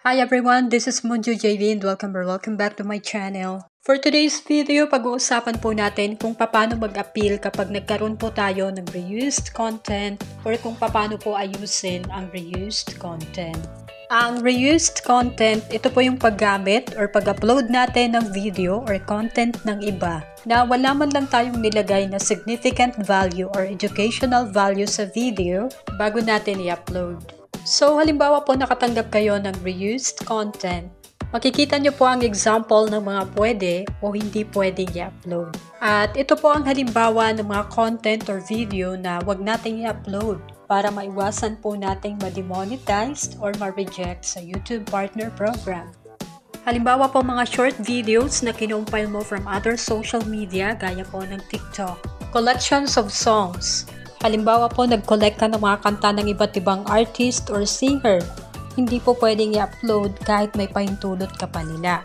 Hi everyone, this is Munju JV and welcome back to my channel. For today's video, pag-uusapan po natin kung paano mag-appeal kapag nagkaroon po tayo ng reused content or kung paano po ayusin ang reused content. Ang reused content, ito po yung paggamit or pag-upload natin ng video or content ng iba na wala man lang tayong nilagay na significant value or educational value sa video bago natin i-upload. So, halimbawa po nakatanggap kayo ng reused content, makikita nyo po ang example ng mga pwede o hindi pwedeng i-upload. At ito po ang halimbawa ng mga content or video na wag nating i-upload para maiwasan po nating ma-demonetized or ma-reject sa YouTube Partner Program. Halimbawa po mga short videos na kinumpile mo from other social media gaya po ng TikTok. Collections of songs. Halimbawa po, nag-collect ka ng mga kanta ng iba't ibang artist or singer. Hindi po pwedeng i-upload kahit may pahintulot ka pa nila.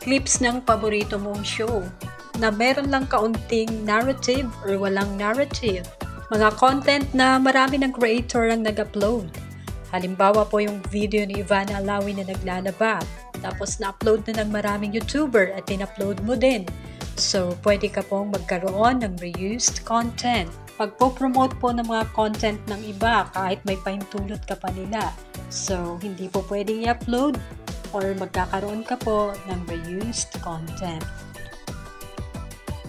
Clips ng paborito mong show na meron lang kaunting narrative or walang narrative. Mga content na marami ng creator ang nag-upload. Halimbawa po yung video ni Ivana Alawi na naglalaba. Tapos na-upload na ng maraming YouTuber at in-upload mo din. So, pwede ka pong magkaroon ng reused content. Pagpo-promote po ng mga content ng iba kahit may pahintulot ka pa nila. So, hindi po pwedeng i-upload or magkakaroon ka po ng reused content.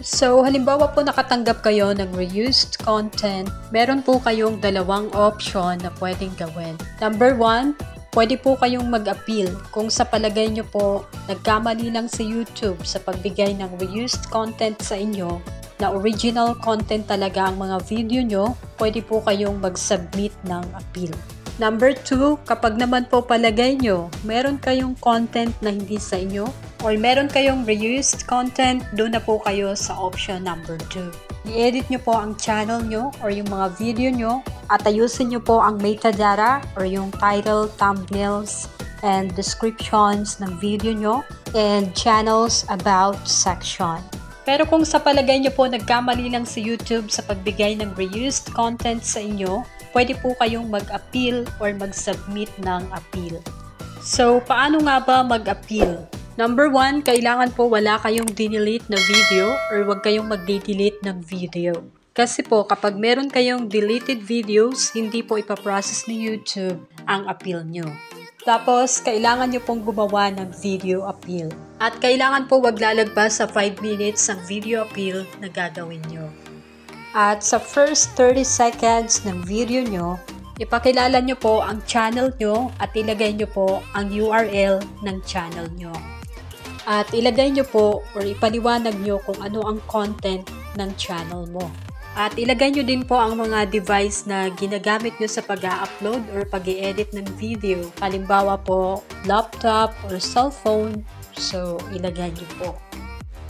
So, halimbawa po nakatanggap kayo ng reused content, meron po kayong dalawang option na pwedeng gawin. Number 1, pwede po kayong mag-appeal kung sa palagay nyo po nagkamali lang si YouTube sa pagbigay ng reused content sa inyo na original content talaga ang mga video nyo, pwede po kayong mag-submit ng appeal. Number 2, kapag naman po palagay nyo, meron kayong content na hindi sa inyo or meron kayong reused content, doon na po kayo sa option number 2. I-edit nyo po ang channel nyo or yung mga video nyo at ayusin nyo po ang metadata or yung title, thumbnails, and descriptions ng video nyo and channels about section. Pero kung sa palagay nyo po nagkamali lang si YouTube sa pagbigay ng reused content sa inyo, pwede po kayong mag-appeal or mag-submit ng appeal. So, paano nga ba mag-appeal? Number 1, kailangan po wala kayong dinelete na video or wag kayong mag-delete ng video. Kasi po, kapag meron kayong deleted videos, hindi po ipaprocess ni YouTube ang appeal nyo. Tapos, kailangan nyo pong gumawa ng video appeal. At kailangan po wag lalagpas sa 5 minutes ang video appeal na gagawin nyo. At sa first 30 seconds ng video nyo, ipakilala nyo po ang channel nyo at ilagay nyo po ang URL ng channel nyo. At ilagay nyo po or ipaliwanag nyo kung ano ang content ng channel mo. At ilagay nyo din po ang mga device na ginagamit nyo sa pag-upload or pag-edit ng video. Halimbawa po, laptop or cellphone. So, ilagay nyo po.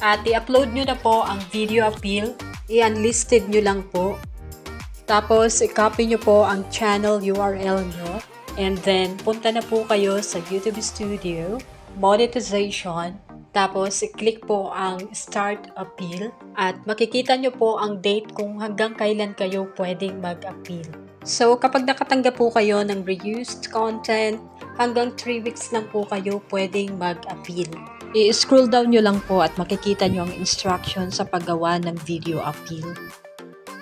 At i-upload nyo na po ang video appeal. I-unlisted nyo lang po. Tapos, i-copy nyo po ang channel URL nyo. And then, punta na po kayo sa YouTube Studio, Monetization. Tapos, i-click po ang Start Appeal at makikita nyo po ang date kung hanggang kailan kayo pwedeng mag-appeal. So, kapag nakatanggap po kayo ng reused content, hanggang 3 weeks lang po kayo pwedeng mag-appeal. I-scroll down nyo lang po at makikita nyo ang instruction sa paggawa ng video appeal.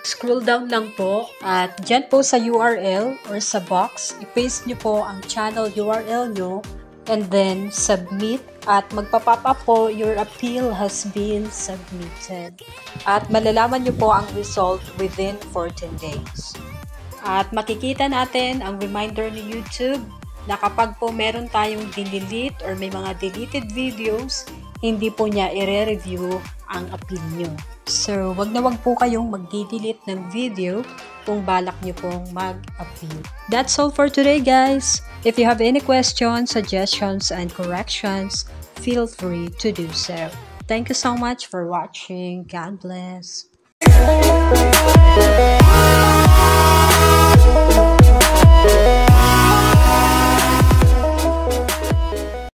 Scroll down lang po at dyan po sa URL or sa box, i-paste nyo po ang channel URL nyo and then submit at magpa-pop up po your appeal has been submitted. At malalaman nyo po ang result within 14 days. At makikita natin ang reminder ni YouTube na kapag po meron tayong dinelete or may mga deleted videos, hindi po niya i-review ang appeal nyo. So, wag na wag po kayong mag-delete ng video kung balak nyo pong mag-appeal. That's all for today, guys. If you have any questions, suggestions, and corrections, feel free to do so. Thank you so much for watching. God bless.